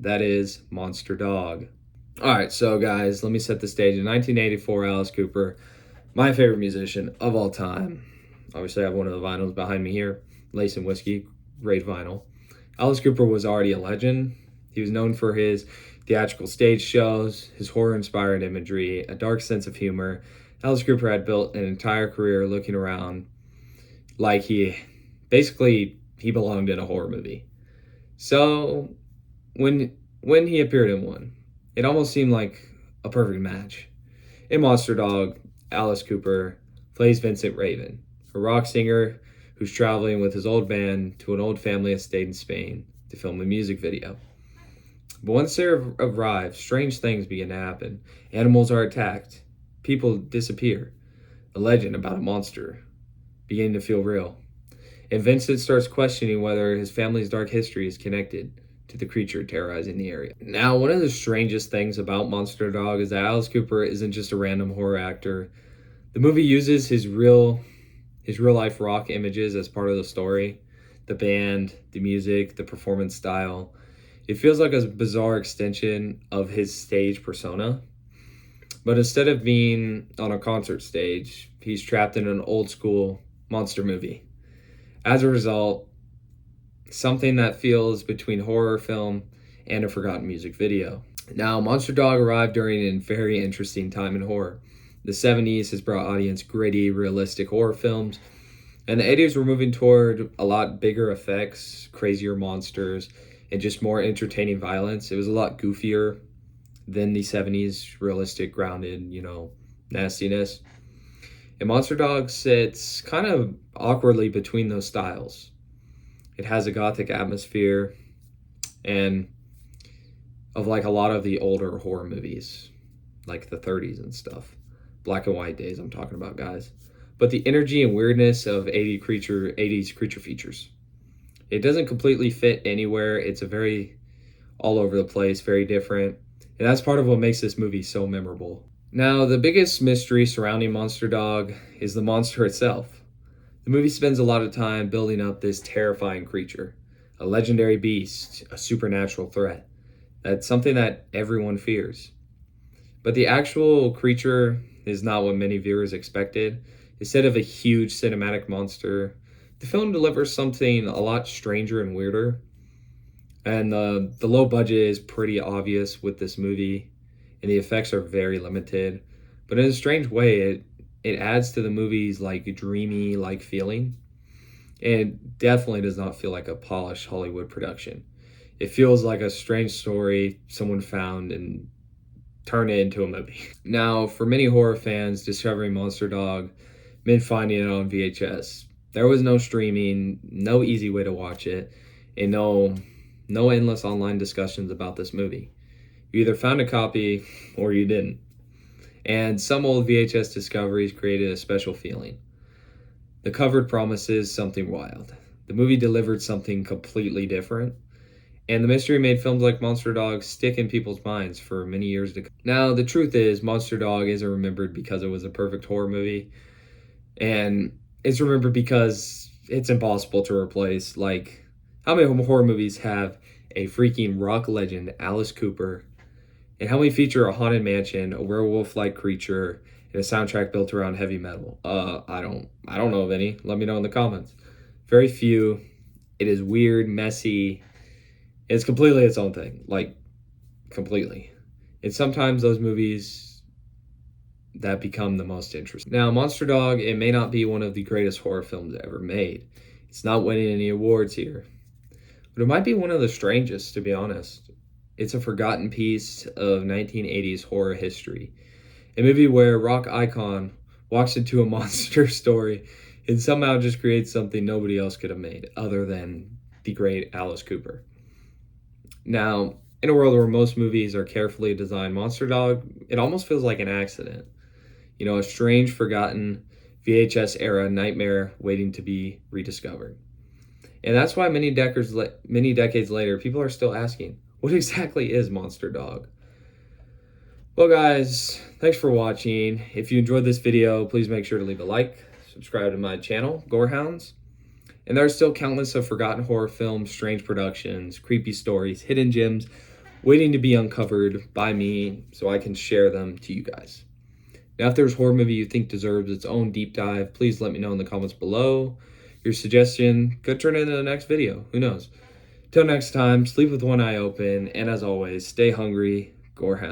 That is Monster Dog. All right, so guys, let me set the stage. In 1984, Alice Cooper, my favorite musician of all time. Obviously, I have one of the vinyls behind me here, Lace and Whiskey, great vinyl. Alice Cooper was already a legend. He was known for his theatrical stage shows, his horror-inspired imagery, a dark sense of humor. Alice Cooper had built an entire career looking around like he belonged in a horror movie. So when he appeared in one, it almost seemed like a perfect match. In Monster Dog, Alice Cooper plays Vincent Raven, a rock singer who's traveling with his old band to an old family estate in Spain to film a music video. But once they arrive, strange things begin to happen. Animals are attacked, people disappear. A legend about a monster beginning to feel real. And Vincent starts questioning whether his family's dark history is connected to the creature terrorizing the area. Now, one of the strangest things about Monster Dog is that Alice Cooper isn't just a random horror actor. The movie uses his real life rock images as part of the story. The band, the music, the performance style. It feels like a bizarre extension of his stage persona. But instead of being on a concert stage, he's trapped in an old school monster movie. As a result, something that feels between horror film and a forgotten music video. Now, Monster Dog arrived during a very interesting time in horror. The 70s has brought audience gritty, realistic horror films, and the 80s were moving toward a lot bigger effects, crazier monsters, and just more entertaining violence. It was a lot goofier than the 70s realistic, grounded, nastiness. And Monster Dog sits kind of awkwardly between those styles. It has a gothic atmosphere and of like a lot of the older horror movies, like the 30s and stuff. Black and white days I'm talking about, guys. But the energy and weirdness of 80s creature features. It doesn't completely fit anywhere. It's a very all over the place, very different. And that's part of what makes this movie so memorable. Now, the biggest mystery surrounding Monster Dog is the monster itself. The movie spends a lot of time building up this terrifying creature, a legendary beast, a supernatural threat. That's something that everyone fears. But the actual creature is not what many viewers expected. Instead of a huge cinematic monster, the film delivers something a lot stranger and weirder. And the low budget is pretty obvious with this movie, and the effects are very limited. But in a strange way, it adds to the movie's like dreamy like feeling. It definitely does not feel like a polished Hollywood production. It feels like a strange story someone found and turned it into a movie. Now, for many horror fans discovering Monster Dog meant finding it on VHS. There was no streaming, no easy way to watch it, and no endless online discussions about this movie. You either found a copy or you didn't. And some old VHS discoveries created a special feeling. The cover promises something wild. The movie delivered something completely different. And the mystery made films like Monster Dog stick in people's minds for many years to come. Now, the truth is, Monster Dog isn't remembered because it was a perfect horror movie. And it's remembered because it's impossible to replace. Like, how many horror movies have a freaking rock legend, Alice Cooper, and how many feature a haunted mansion, a werewolf-like creature, and a soundtrack built around heavy metal? I don't know of any. Let me know in the comments. Very few. It is weird, messy. It's completely its own thing. Like, completely. And sometimes those movies that become the most interesting. Now, Monster Dog, it may not be one of the greatest horror films ever made. It's not winning any awards here. But it might be one of the strangest, to be honest. It's a forgotten piece of 1980s horror history. A movie where a rock icon walks into a monster story and somehow just creates something nobody else could have made other than the great Alice Cooper. Now, in a world where most movies are carefully designed, Monster Dog, it almost feels like an accident. A strange, forgotten VHS era nightmare waiting to be rediscovered. And that's why many decades later, people are still asking, what exactly is Monster Dog? Well, guys, thanks for watching. If you enjoyed this video, please make sure to leave a like, subscribe to my channel, Gorehounds. And there are still countless of forgotten horror films, strange productions, creepy stories, hidden gems, waiting to be uncovered by me so I can share them to you guys. Now, if there's a horror movie you think deserves its own deep dive, please let me know in the comments below. Your suggestion could turn into the next video. Who knows? Till next time, sleep with one eye open, and as always, stay hungry, gorehound.